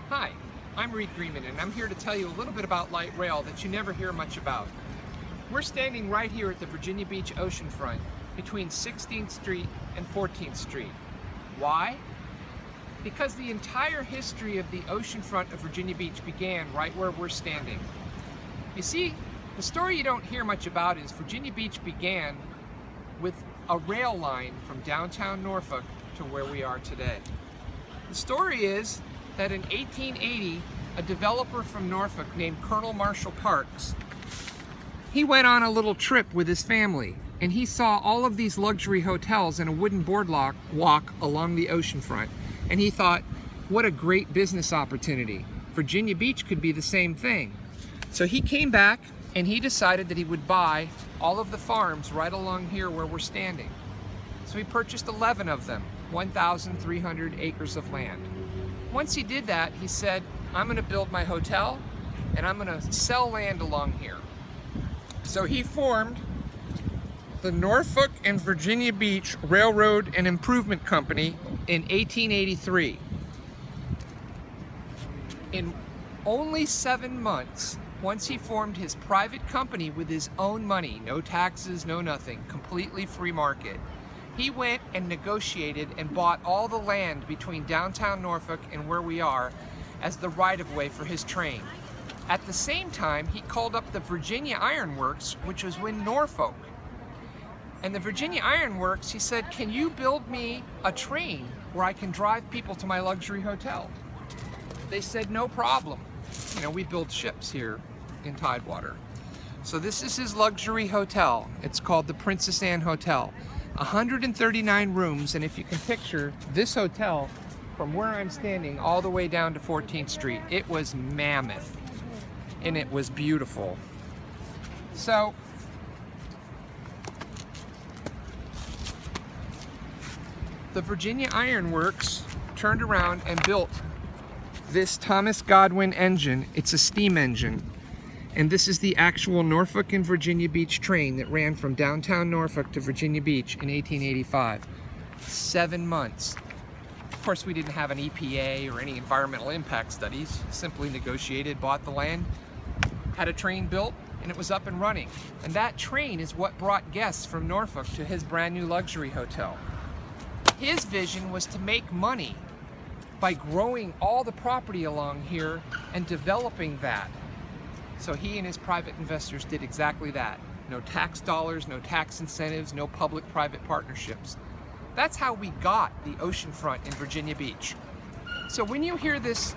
Hi, I'm Reid Greenmun, and I'm here to tell you a little bit about light rail that you never hear much about. We're standing right here at the Virginia Beach oceanfront between 16th Street and 14th Street. Why? Because the entire history of the oceanfront of Virginia Beach began right where we're standing. You see, the story you don't hear much about is Virginia Beach began with a rail line from downtown Norfolk to where we are today. The story is that in 1880, a developer from Norfolk named Colonel Marshall Parks, he went on a little trip with his family, and he saw all of these luxury hotels and a wooden boardwalk along the oceanfront. And he thought, what a great business opportunity. Virginia Beach could be the same thing. So he came back and he decided that he would buy all of the farms right along here where we're standing. So he purchased 11 of them, 1,300 acres of land. Once he did that, he said, I'm going to build my hotel and I'm going to sell land along here. So he formed the Norfolk and Virginia Beach Railroad and Improvement Company in 1883. In only 7 months, once he formed his private company with his own money, no taxes, no nothing, completely free market, he went and negotiated and bought all the land between downtown Norfolk and where we are as the right-of-way for his train. At the same time, he called up the Virginia Iron Works, which was in Norfolk. And the Virginia Iron Works, he said, can you build me a train where I can drive people to my luxury hotel? They said, no problem. You know, we build ships here in Tidewater. So this is his luxury hotel. It's called the Princess Anne Hotel. 139 rooms, and if you can picture this hotel from where I'm standing all the way down to 14th Street, it was mammoth and it was beautiful. So the Virginia Iron Works turned around and built this Thomas Godwin engine. It's a steam engine. And this is the actual Norfolk and Virginia Beach train that ran from downtown Norfolk to Virginia Beach in 1885. 7 months. Of course, we didn't have an EPA or any environmental impact studies. Simply negotiated, bought the land, had a train built, and it was up and running. And that train is what brought guests from Norfolk to his brand new luxury hotel. His vision was to make money by growing all the property along here and developing that. So he and his private investors did exactly that. No tax dollars, no tax incentives, no public-private partnerships. That's how we got the oceanfront in Virginia Beach. So when you hear this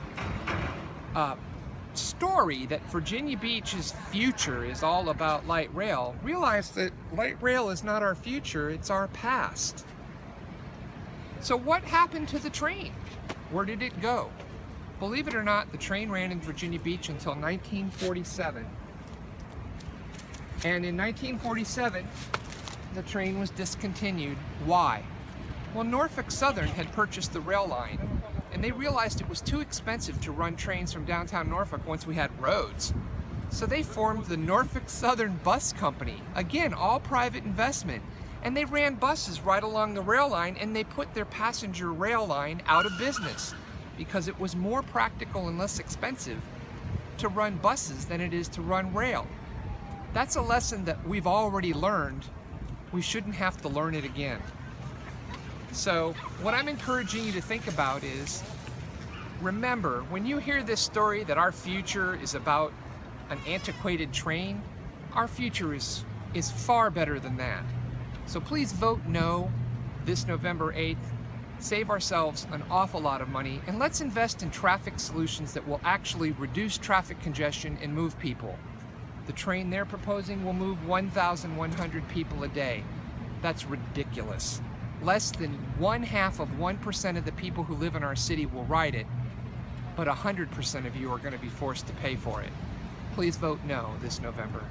story that Virginia Beach's future is all about light rail, realize that light rail is not our future, it's our past. So what happened to the train? Where did it go? Believe it or not, the train ran in Virginia Beach until 1947. And in 1947, the train was discontinued. Why? Well, Norfolk Southern had purchased the rail line, and they realized it was too expensive to run trains from downtown Norfolk once we had roads. So they formed the Norfolk Southern Bus Company. Again, all private investment. And they ran buses right along the rail line, and they put their passenger rail line out of business because it was more practical and less expensive to run buses than it is to run rail. That's a lesson that we've already learned. We shouldn't have to learn it again. So what I'm encouraging you to think about is, remember, when you hear this story that our future is about an antiquated train, our future is far better than that. So please vote no this November 8th. Save ourselves an awful lot of money, and let's invest in traffic solutions that will actually reduce traffic congestion and move people. The train they're proposing will move 1,100 people a day. That's ridiculous. Less than 1/2% of the people who live in our city will ride it, but 100% of you are going to be forced to pay for it. Please vote no this November.